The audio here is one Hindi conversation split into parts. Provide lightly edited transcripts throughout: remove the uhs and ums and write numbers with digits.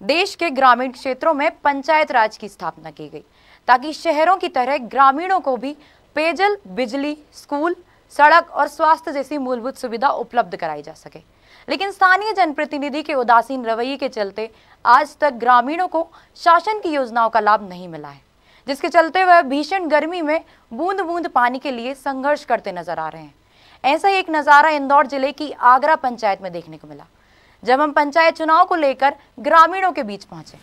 देश के ग्रामीण क्षेत्रों में पंचायत राज की स्थापना की गई ताकि शहरों की तरह ग्रामीणों को भी पेयजल, बिजली, स्कूल, सड़क और स्वास्थ्य जैसी मूलभूत सुविधा उपलब्ध कराई जा सके। लेकिन स्थानीय जनप्रतिनिधि के उदासीन रवैये के चलते आज तक ग्रामीणों को शासन की योजनाओं का लाभ नहीं मिला है, जिसके चलते वह भीषण गर्मी में बूंद बूंद पानी के लिए संघर्ष करते नजर आ रहे हैं। ऐसा ही एक नजारा इंदौर जिले की आगरा पंचायत में देखने को मिला, जब हम पंचायत चुनाव को लेकर ग्रामीणों के बीच पहुंचे।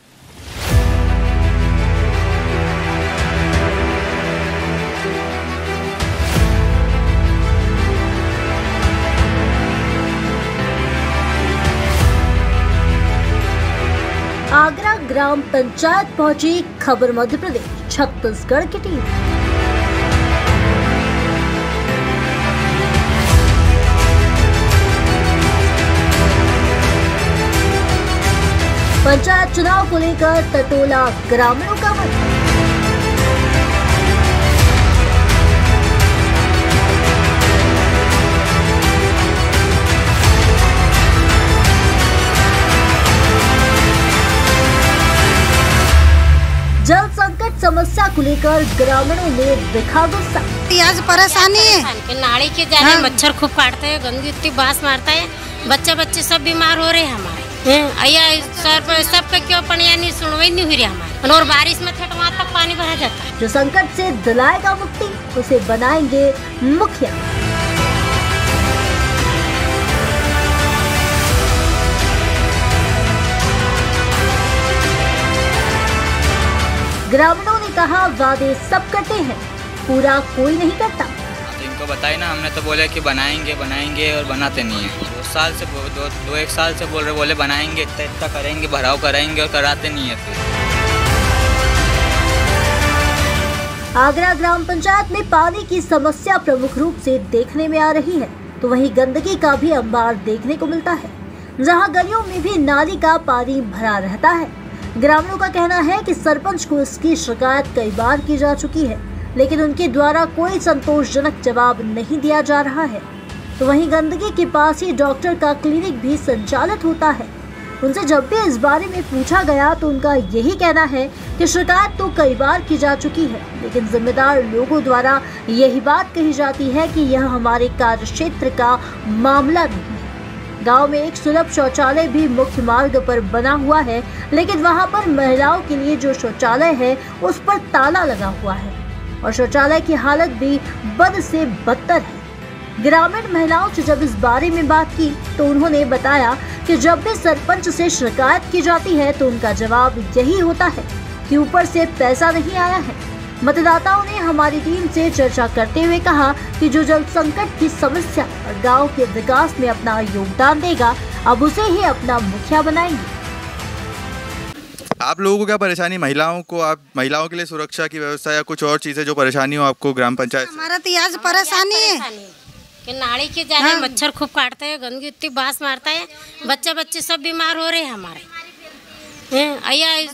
आगरा ग्राम पंचायत पहुंची खबर मध्य प्रदेश छत्तीसगढ़ की टीम। पंचायत चुनाव को लेकर टटोला ग्रामीणों का मन। जल संकट समस्या को लेकर ग्रामीणों में दिखा गुस्सा। आज परेशानी है कि नाली के जाने मच्छर खूब काटते हैं, गंदगी इतनी बास मारता है, बच्चे सब बीमार हो रहे हैं हमारे। सर पर सब पे क्यों पनिया नहीं सुनवाई नहीं हुई रही हमारी, और बारिश में थे तो वहाँ तक पानी भरा जाता है। जो संकट से दिलाएगा मुक्ति उसे बनाएंगे मुखिया। ग्रामीणों ने कहा वादे सब करते हैं, पूरा कोई नहीं करता। तो इनको बताए ना, हमने तो बोले कि बनाएंगे और बनाते नहीं है। 1 साल से बोल रहे, बोले बनाएंगे, इतना करेंगे, भराव कराएंगे और कराते नहीं है। फिर आगरा ग्राम पंचायत में पानी की समस्या प्रमुख रूप से देखने में आ रही है, तो वहीं गंदगी का भी अंबार देखने को मिलता है, जहां गलियों में भी नाली का पानी भरा रहता है। ग्रामीणों का कहना है कि सरपंच को इसकी शिकायत कई बार की जा चुकी है, लेकिन उनके द्वारा कोई संतोषजनक जवाब नहीं दिया जा रहा है। तो वहीं गंदगी के पास ही डॉक्टर का क्लिनिक भी संचालित होता है। उनसे जब भी इस बारे में पूछा गया तो उनका यही कहना है कि शिकायत तो कई बार की जा चुकी है, लेकिन जिम्मेदार लोगों द्वारा यही बात कही जाती है कि यह हमारे कार्य क्षेत्र का मामला नहीं है। गांव में एक सुलभ शौचालय भी मुख्य मार्ग पर बना हुआ है, लेकिन वहां पर महिलाओं के लिए जो शौचालय है उस पर ताला लगा हुआ है और शौचालय की हालत भी बद से बदतर है। ग्रामीण महिलाओं से जब इस बारे में बात की तो उन्होंने बताया कि जब भी सरपंच से शिकायत की जाती है तो उनका जवाब यही होता है कि ऊपर से पैसा नहीं आया है। मतदाताओं ने हमारी टीम से चर्चा करते हुए कहा कि जो जल संकट की समस्या और गांव के विकास में अपना योगदान देगा, अब उसे ही अपना मुखिया बनाएंगे। आप लोगों को क्या परेशानी, महिलाओं के लिए सुरक्षा की व्यवस्था या कुछ और चीजें जो परेशानी हो आपको ग्राम पंचायत? हमारा तो आज परेशानी है कि नाली के जाने मच्छर खूब काटते हैं, गंदगी इतनी बास मारता है, बच्चे सब बीमार हो रहे हैं हमारे।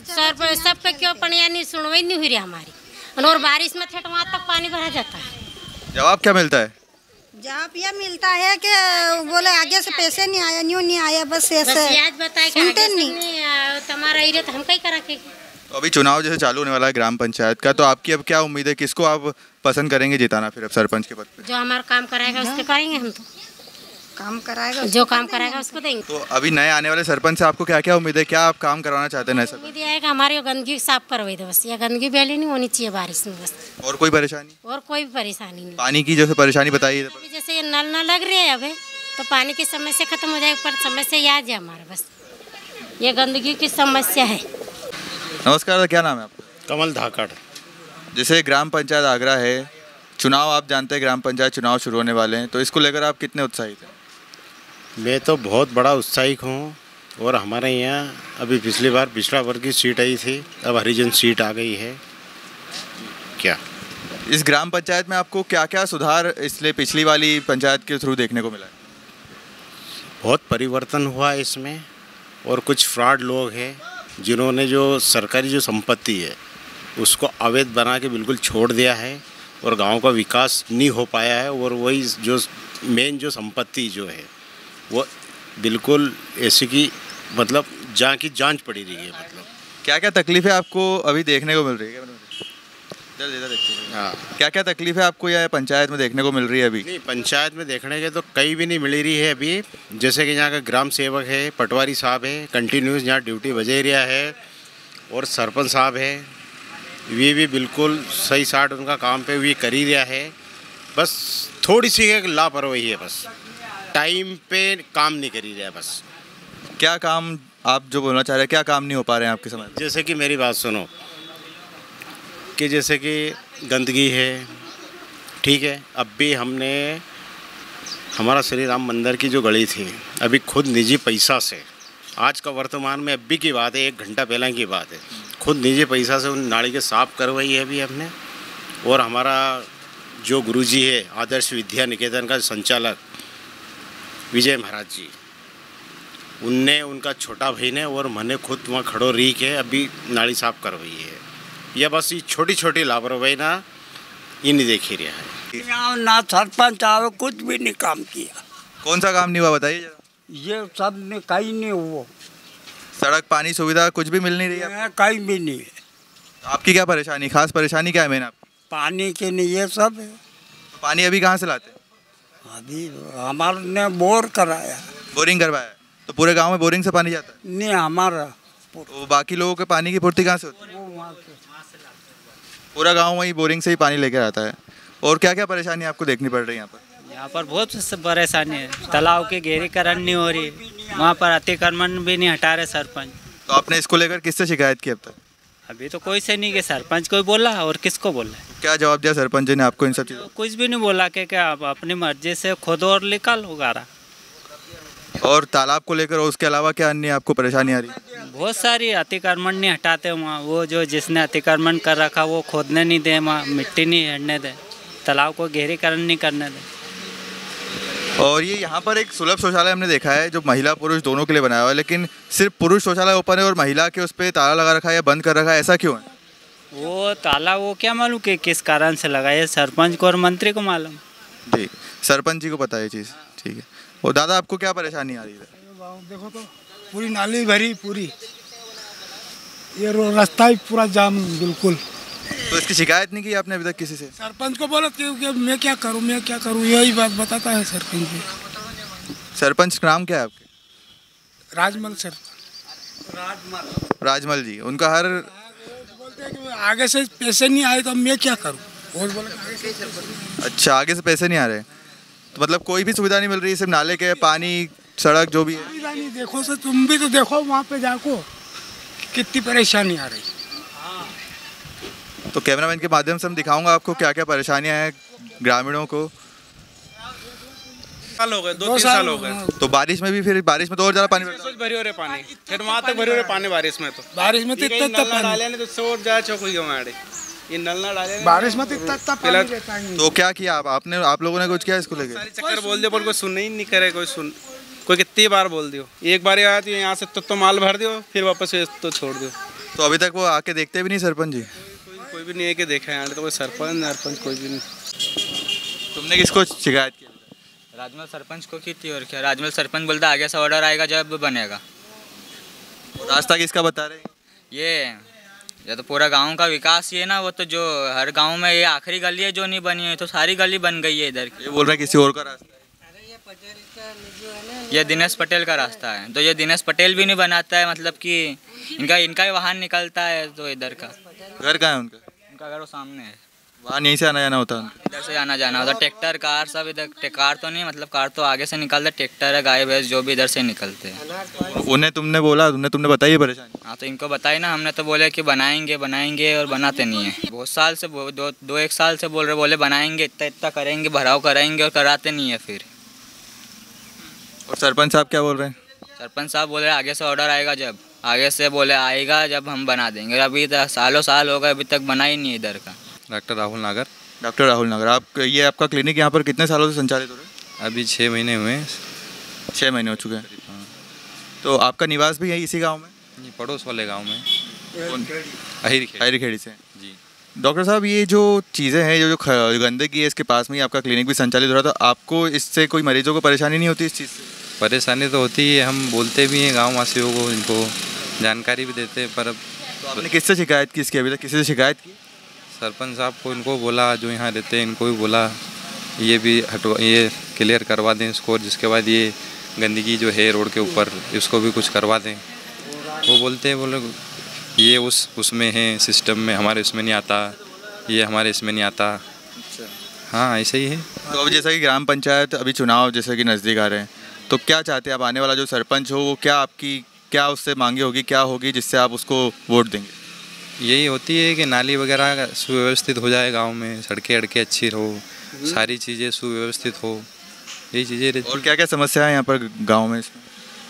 सर पर सब पे क्यों पनिया नहीं सुनवाई नहीं हुई रही हमारी, और बारिश में थे तो वहाँ तक पानी भरा जाता है। जवाब क्या मिलता है? जवाब यह मिलता है कि बोले आगे से पैसे नहीं आया, न्यू नहीं आया, बस ऐसे आज बताए सुनते नहीं। तुम्हारा एरिया तो हम कहीं करा के। तो अभी चुनाव जैसे चालू होने वाला है ग्राम पंचायत का, तो आपकी अब क्या उम्मीद है, किसको आप पसंद करेंगे जिताना फिर अब सरपंच के पद पे? जो हमारा काम कराएगा उसको करेंगे, हम तो काम कराएगा, जो काम कराएगा उसको देंगे। तो अभी नए आने वाले सरपंच से आपको क्या क्या उम्मीद है, क्या आप काम करवाना चाहते हैं नए सरपंच? उम्मीद है कि हमारी गंदगी साफ करवाई दे, बस ये गंदगी पहले नहीं होनी चाहिए बारिश में, बस। और कोई परेशानी? और कोई परेशानी नहीं। पानी की जैसे परेशानी बताइए। जैसे ये नल न लग रहे हैं अभी, तो पानी की समस्या खत्म हो जाएगी, पर समस्या याद है हमारा, बस ये गंदगी की समस्या है। नमस्कार, क्या नाम है आपका? कमल धाकड़। जैसे ग्राम पंचायत आगरा है, चुनाव आप जानते हैं, ग्राम पंचायत चुनाव शुरू होने वाले हैं, तो इसको लेकर आप कितने उत्साहित हैं? मैं तो बहुत बड़ा उत्साहित हूँ, और हमारे यहाँ अभी पिछला वर्ग की सीट आई थी, अब हरिजन सीट आ गई है। क्या इस ग्राम पंचायत में आपको क्या क्या सुधार इसलिए पिछली वाली पंचायत के थ्रू देखने को मिला है? बहुत परिवर्तन हुआ इसमें, और कुछ फ्रॉड लोग हैं जिन्होंने जो सरकारी जो संपत्ति है उसको अवैध बना के बिल्कुल छोड़ दिया है, और गांव का विकास नहीं हो पाया है। और वही जो मेन जो संपत्ति जो है वो बिल्कुल ऐसी की मतलब जहाँ की जांच पड़ी रही है। मतलब क्या क्या तकलीफें आपको अभी देखने को मिल रही है? हाँ, क्या क्या तकलीफें आपको यह पंचायत में देखने को मिल रही है अभी? नहीं, पंचायत में देखने के तो कहीं भी नहीं मिल रही है अभी। जैसे कि यहाँ का ग्राम सेवक है, पटवारी साहब है, कंटिन्यूस यहाँ ड्यूटी बजे रहा है, और सरपंच साहब है, वे भी बिल्कुल सही साठ उनका काम पे वे कर ही रहा है। बस थोड़ी सी लापरवाही है, बस टाइम पे काम नहीं कर ही रहा। बस क्या काम आप जो बोलना चाह रहे हैं, क्या काम नहीं हो पा रहे हैं आपके समझ? जैसे कि मेरी बात सुनो कि जैसे कि गंदगी है, ठीक है। अब भी हमने हमारा श्री राम मंदिर की जो गली थी, अभी खुद निजी पैसा से, आज का वर्तमान में अभी की बात है, 1 घंटा पहले की बात है, खुद निजी पैसा से उन नाली के साफ करवाई है अभी हमने। और हमारा जो गुरुजी है आदर्श विद्या निकेतन का संचालक विजय महाराज जी, उनने, उनका छोटा भाई ने और मैंने खुद वहाँ खड़ो रही के अभी नाली साफ करवाई है। यह बस ये छोटी छोटी लापरवाही ना ये नहीं देख ही रहा है। यहाँ ना सरपंच आवे, कुछ भी नहीं काम किया। कौन सा काम नहीं हुआ बताइए जरा? ये सब ने कहीं नहीं हुआ। सड़क पानी सुविधा कुछ भी मिल नहीं रही है? कहीं भी नहीं है। आपकी क्या परेशानी, खास परेशानी क्या है मेन आपकी? पानी के नहीं, ये सब है। तो पानी अभी कहाँ से लाते हैं? अभी हमारे ने बोर कराया, बोरिंग करवाया, तो पूरे गांव में बोरिंग से पानी जाता है? नहीं हमारा। तो बाकी लोगों के पानी की पूर्ति कहाँ से होती है? वो वहाँ से पूरा गांव वही बोरिंग से ही पानी लेकर आता है। और क्या क्या परेशानी आपको देखनी पड़ रही है यहाँ पर? यहाँ पर बहुत परेशानी है। तालाब की गहरीकरण नहीं हो रही, वहाँ पर अतिक्रमण भी नहीं हटा रहे सरपंच। तो आपने इसको लेकर किससे शिकायत की अब तक? अभी तो कोई से नहीं कि सरपंच को बोला और किसको बोला। क्या जवाब दिया सरपंच जी ने आपको इन सब चीज़ों? तो कुछ भी नहीं बोला कि क्या आप अपनी मर्जी से खुद और निकाल उगारा। और तालाब को लेकर उसके अलावा क्या अन्य आपको परेशानी आ रही है? बहुत सारी अतिक्रमण नहीं हटाते वहाँ, वो जो जिसने अतिक्रमण कर रखा वो खोदने नहीं दे, वहाँ मिट्टी नहीं हटने दे, तालाब को गहरीकरण नहीं करने दे। और ये यहाँ पर एक सुलभ शौचालय हमने देखा है जो महिला पुरुष दोनों के लिए बनाया हुआ है, लेकिन सिर्फ पुरुष शौचालय ओपन है और महिला के उस पर ताला लगा रखा है या बंद कर रखा है, ऐसा क्यों है? वो ताला वो क्या मालूम कि किस कारण से लगाया, सरपंच को और मंत्री को मालूम। जी, सरपंच जी को पता है ये चीज़, ठीक है। और दादा आपको क्या परेशानी आ रही है? देखो तो पूरी नाली भरी, पूरी ये रास्ता ही पूरा जाम बिल्कुल। तो इसकी शिकायत नहीं की आपने अभी तक किसी से? सरपंच को बोला कि मैं क्या करूं, यही बात बताता है सरपंच जी। सरपंच नाम क्या है आपके? राजमल सर। राजमल जी, उनका हर बोलते हैं कि आगे से पैसे नहीं आए तो मैं क्या करूं। अच्छा, आगे से पैसे नहीं आ रहे, तो मतलब कोई भी सुविधा नहीं मिल रही, सिर्फ नाले के पानी सड़क जो भी है? नहीं, देखो सर, तुम भी तो देखो वहाँ पे जाको कितनी परेशानी आ रही। तो कैमरामैन के माध्यम से हम दिखाऊंगा आपको क्या क्या परेशानियां हैं ग्रामीणों को। साल हो गए, 2-3 साल हो गए। तो बारिश में भी, फिर बारिश में तो और ज्यादा पानी भरी हो रहे पानी, फिर वहाँ तक भरी हो रहे पानी बारिश में। तो बारिश में इतना डाले तो सोच जाए चौकी हमारे ये नल ना डाले बारिश में इतना पानी रहता है। तो क्या किया आप लोगों ने कुछ किया इसको लेकर? सारी चक्कर बोल दिया पर कोई सुनने ही नहीं करे, कोई कितनी बार बोल दियो, एक बार आया तो यहाँ से तो माल भर दियो, फिर वापस तो छोड़ दियो। तो अभी तक वो आके देखते भी नहीं सरपंच जी? कोई भी नहीं है कि देखा है, तो कोई सरपंच कोई भी नहीं। तुमने किसको शिकायत की? राजमल सरपंच को की थी। और क्या, राजमल सरपंच बोलता आगे से ऑर्डर आएगा जब बनेगा। रास्ता किसका बता रहे हैं? ये तो पूरा गांव का विकास ये ना, वो तो जो हर गांव में ये आखिरी गली है जो नहीं बनी है, तो सारी गली बन गई है इधर की। ये बोल रहे हैं किसी और का रास्ता है। ये दिनेश पटेल का रास्ता है, तो ये दिनेश पटेल भी नहीं बनाता है, मतलब कि इनका ही वाहन निकलता है। तो इधर का घर कहाँ है उनका घर वो सामने है, वहाँ यहीं से आना जाना होता है? इधर से आना जाना होता है, ट्रैक्टर कार सब इधर। कार तो नहीं, मतलब कार तो आगे से निकलता है, ट्रैक्टर है, गाय भैंस जो भी इधर से निकलते हैं। उन्हें तुमने बताई परेशानी? हाँ, तो इनको बताई ना हमने, तो बोले कि बनाएंगे और बनाते नहीं है। बहुत साल से, 2-1 साल से बोले बनाएंगे, इतना करेंगे, भराव कराएंगे और कराते नहीं है फिर। और सरपंच साहब क्या बोल रहे हैं? सरपंच साहब बोल रहे आगे से ऑर्डर आएगा जब, आगे से बोले आएगा जब हम बना देंगे। अभी तक सालों साल हो गए, अभी तक बना ही नहीं इधर का। डॉक्टर राहुल नागर, ये आपका क्लिनिक यहाँ पर कितने सालों से संचालित हो रहा है? अभी 6 महीने हुए हैं। 6 महीने हो चुके हैं। तो आपका निवास भी है इसी गांव में? ये पड़ोस वाले गांव में, अहिरी खेड़ी से जी। डॉक्टर साहब, ये जो चीज़ें हैं, जो गंदगी है, इसके पास में ही आपका क्लिनिक भी संचालित हो रहा था, तो आपको इससे कोई मरीजों को परेशानी नहीं होती इस चीज़ से? परेशानी तो होती है, हम बोलते भी हैं गाँव वासियों को, इनको जानकारी भी देते हैं, पर अब तो आपने किससे शिकायत की इसकी? अभी तक किसी से शिकायत की? सरपंच साहब को इनको बोला, जो यहाँ रहते हैं इनको भी बोला ये भी हटवा, ये क्लियर करवा दें इसको, और जिसके बाद ये गंदगी जो है रोड के ऊपर इसको भी कुछ करवा दें। वो बोलते हैं, बोले ये उसमें है सिस्टम में, हमारे इसमें नहीं आता, ये हमारे इसमें नहीं आता। हाँ ऐसे ही है। तो अब जैसा कि ग्राम पंचायत अभी चुनाव जैसे कि नज़दीक आ रहे हैं, तो क्या चाहते हैं आप? आने वाला जो सरपंच हो वो क्या उससे मांगे होगी, क्या होगी जिससे आप उसको वोट देंगे? यही होती है कि नाली वगैरह सुव्यवस्थित हो जाए गांव में, सड़कें अड़कें अच्छी हो, सारी चीज़ें सुव्यवस्थित हो, यही चीज़ें रहती। और क्या क्या समस्या है यहाँ पर गांव में?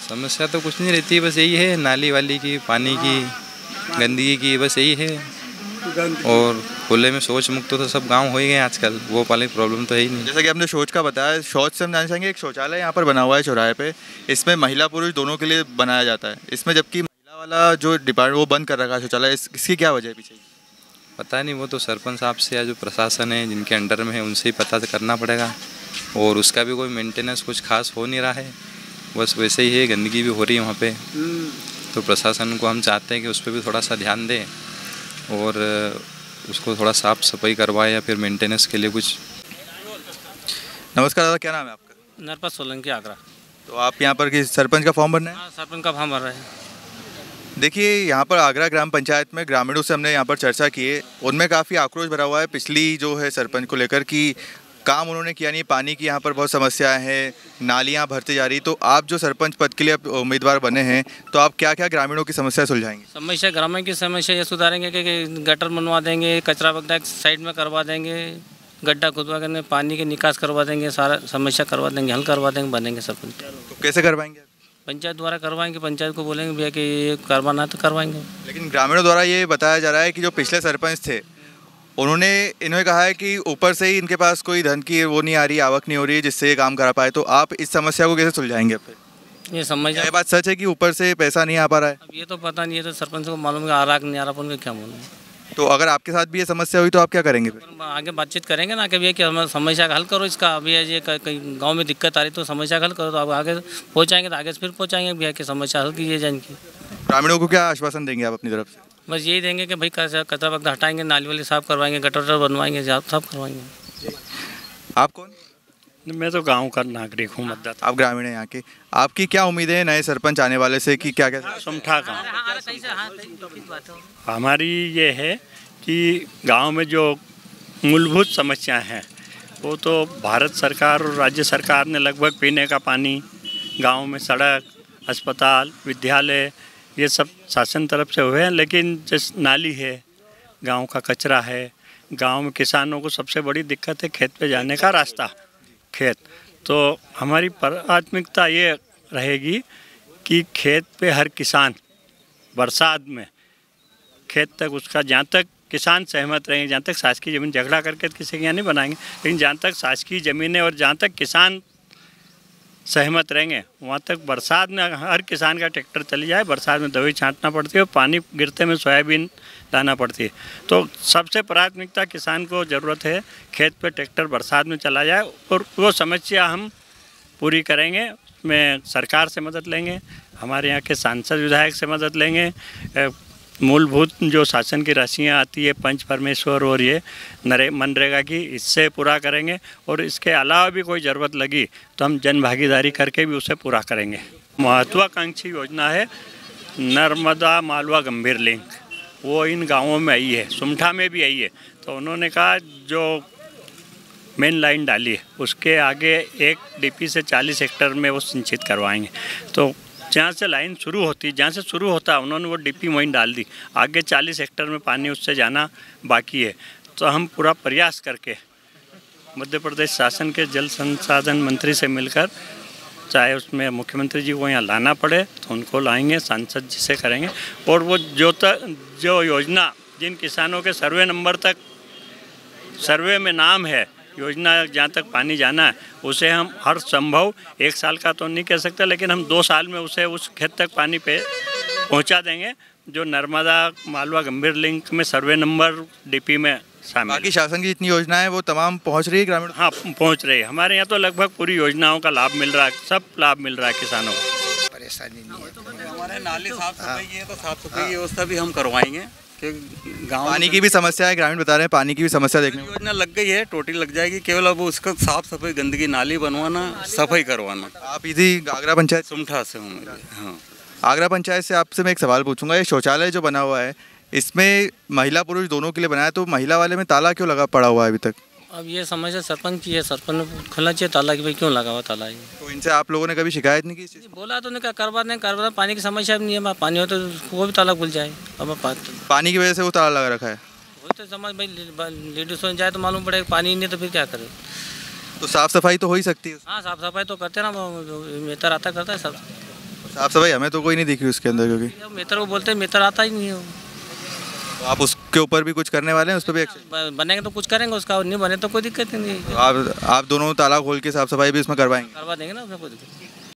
समस्या तो कुछ नहीं रहती, बस यही है नाली वाली की, पानी की, गंदगी की, बस यही है। और खुले में शौच मुक्त तो सब गांव हो ही गए आजकल, वो वाली प्रॉब्लम तो है ही नहीं। जैसा कि आपने शौच का बताया, शौच से हम जानना चाहेंगे, एक शौचालय यहाँ पर बना हुआ है चौराहे पे, इसमें महिला पुरुष दोनों के लिए बनाया जाता है, इसमें जबकि महिला वाला जो डिपार्टमेंट वो बंद कर रखा है शौचालय, इसकी क्या वजह है पीछे? पता नहीं, वो तो सरपंच साहब से या जो प्रशासन है जिनके अंडर में है उनसे ही पता करना पड़ेगा। और उसका भी कोई मेंटेनेंस कुछ खास हो नहीं रहा है, बस वैसे ही है, गंदगी भी हो रही है वहाँ पे। तो प्रशासन को हम चाहते हैं कि उस पर भी थोड़ा सा ध्यान दें और उसको थोड़ा साफ सफाई करवाए या फिर मेंटेनेंस के लिए कुछ। नमस्कार दादा, क्या नाम है आपका? नरपत सोलंकी, आगरा। तो आप यहाँ पर सरपंच का फॉर्म भरना है? हाँ, सरपंच का फॉर्म भर रहे हैं। देखिए, यहाँ पर आगरा ग्राम पंचायत में ग्रामीणों से हमने यहाँ पर चर्चा की है, उनमें काफ़ी आक्रोश भरा हुआ है पिछली जो है सरपंच को लेकर कि काम उन्होंने किया नहीं, पानी की यहाँ पर बहुत समस्याएं हैं, नालियाँ भरती जा रही। तो आप जो सरपंच पद के लिए उम्मीदवार बने हैं, तो आप क्या क्या ग्रामीणों की समस्या सुलझाएंगे? समस्या ग्रामीण की समस्या ये सुधारेंगे कि गटर बनवा देंगे, कचरा वगैरह साइड में करवा देंगे, गड्ढा खुदवा करने पानी के निकास करवा देंगे, सारा समस्या करवा देंगे, हल करवा देंगे, बनेंगे सरपंच। तो कैसे करवाएंगे? पंचायत द्वारा करवाएंगे, पंचायत को बोलेंगे भैया कि ये करवाना है तो करवाएंगे। लेकिन ग्रामीणों द्वारा ये बताया जा रहा है कि जो पिछले सरपंच थे इन्होंने कहा है कि ऊपर से ही इनके पास कोई धन की वो नहीं आ रही, आवक नहीं हो रही जिससे ये काम करा पाए। तो आप इस समस्या को कैसे सुलझाएंगे? फिर ये समस्या, ये बात सच है कि ऊपर से पैसा नहीं आ पा रहा है? अब ये तो पता नहीं है, तो सरपंच को मालूम है आ रहा नहीं आ रहा, उनको क्या मालूम। तो अगर आपके साथ भी ये समस्या हुई तो आप क्या करेंगे? फिर आगे बातचीत करेंगे ना कि भैया कि हमारे समस्या का हल करो इसका। अभी ये कहीं गाँव में दिक्कत आ रही तो समस्या का हल करो, तो आप आगे पहुँचाएंगे, तो आगे से फिर पहुँचाएंगे भैया कि समस्या हल कीजिए जान की। ग्रामीणों को क्या आश्वासन देंगे आप अपनी तरफ से? बस यही देंगे कि भाई कचरा वगैरह हटाएंगे, नाली वाली साफ करवाएंगे, गटर बनवाएंगे, सब करवाएंगे। आप कौन? मैं तो गांव का नागरिक हूँ, मतदाता। आप ग्रामीण हैं यहाँ के, आपकी क्या उम्मीदें हैं नए सरपंच आने वाले से कि क्या क्या? सुमठा गाँव हमारी ये है कि गांव में जो मूलभूत समस्याएं हैं वो तो भारत सरकार और राज्य सरकार ने लगभग पीने का पानी, गांव में सड़क, अस्पताल, विद्यालय, ये सब शासन तरफ से हुए हैं। लेकिन जैसे नाली है, गांव का कचरा है, गांव में किसानों को सबसे बड़ी दिक्कत है खेत पे जाने का रास्ता, खेत। तो हमारी प्राथमिकता ये रहेगी कि खेत पे हर किसान बरसात में खेत तक उसका, जहाँ तक किसान सहमत रहेंगे, जहाँ तक शासकीय ज़मीन झगड़ा करके किसी के यहाँ नहीं बनाएंगे, लेकिन जहाँ तक शासकीय ज़मीन है और जहाँ तक किसान सहमत रहेंगे वहाँ तक बरसात में हर किसान का ट्रैक्टर चली जाए। बरसात में दवाई छांटना पड़ती है और पानी गिरते में सोयाबीन लाना पड़ती है। तो सबसे प्राथमिकता किसान को ज़रूरत है खेत पे ट्रैक्टर बरसात में चला जाए, और वो समस्या हम पूरी करेंगे। उसमें सरकार से मदद लेंगे, हमारे यहाँ के सांसद विधायक से मदद लेंगे, मूलभूत जो शासन की राशियाँ आती है पंच परमेश्वर और ये मनरेगा की, इससे पूरा करेंगे। और इसके अलावा भी कोई ज़रूरत लगी तो हम जन भागीदारी करके भी उसे पूरा करेंगे। महत्वाकांक्षी योजना है नर्मदा मालवा गंभीर लिंक, वो इन गांवों में आई है, सुमठा में भी आई है। तो उन्होंने कहा जो मेन लाइन डाली है उसके आगे एक डीपी से 40 हेक्टेयर में वो सिंचित करवाएंगे। तो जहाँ से लाइन शुरू होती, जहाँ से शुरू होता है उन्होंने वो डीपी वहीं डाल दी, आगे 40 हेक्टेयर में पानी उससे जाना बाकी है। तो हम पूरा प्रयास करके मध्य प्रदेश शासन के जल संसाधन मंत्री से मिलकर, चाहे उसमें मुख्यमंत्री जी को यहाँ लाना पड़े तो उनको लाएंगे, सांसद जी से करेंगे। और वो जो योजना जिन किसानों के सर्वे नंबर तक सर्वे में नाम है, योजना जहाँ तक पानी जाना है, उसे हम हर संभव 1 साल का तो नहीं कह सकते, लेकिन हम 2 साल में उसे उस खेत तक पानी पे पहुँचा देंगे जो नर्मदा मालवा गंभीर लिंक में सर्वे नंबर डीपी में शामिल। बाकी शासन की जितनी योजनाएं वो तमाम पहुँच रही है ग्रामीण? हाँ, पहुँच रही है। हमारे यहाँ तो लगभग पूरी योजनाओं का लाभ मिल रहा है, सब लाभ मिल रहा है किसानों को। परेशानी नहीं है। हमारे नाली साफ सफाई की है तो साफ सफाई की व्यवस्था भी हम करवाएंगे कि गाँव पानी की भी समस्या है, ग्रामीण बता रहे हैं पानी की भी समस्या देखने को। योजना लग गई है, टोटी लग जाएगी, केवल अब उसका साफ सफाई, गंदगी नाली बनवाना, सफाई करवाना। आप इसी आगरा पंचायत सुमठा से हूँ। हाँ, आगरा पंचायत से आपसे मैं एक सवाल पूछूंगा, ये शौचालय जो बना हुआ है इसमें महिला पुरुष दोनों के लिए बनाया, तो महिला वाले में ताला क्यों लगा पड़ा हुआ है अभी तक? अब ये समस्या सरपंच की है, सरपंच ने खोलना चाहिए ताला कि भाई क्यों लगा हुआ ताला। ये तो इनसे आप लोगों ने कभी शिकायत नहीं की इस चीज़? बोला तो नहीं, करवा पानी की समस्या भी नहीं है, पानी हो तो वो भी ताला खुल जाए। अब पानी की वजह से वो ताला लगा रखा है, वो तो समझ भाई लेडीज हो जाए तो मालूम पड़ेगा, पानी नहीं तो फिर क्या करे। तो साफ सफाई तो हो ही सकती है। हाँ, साफ सफाई तो करते ना, मेतर आता करता है सब साफ सफाई। हमें तो कोई नहीं दिख रही उसके अंदर, क्योंकि मेतर को बोलते हैं, मेतर आता ही नहीं है। तो आप उसके ऊपर भी कुछ करने वाले हैं, उस पर भी एक्शन बनेंगे तो कुछ करेंगे, उसका और नहीं बने तो कोई दिक्कत नहीं है। आप दोनों ताला खोल के साफ सफाई भी इसमें करवाएंगे? करवा देंगे ना, उसमें कोई दिक्कत।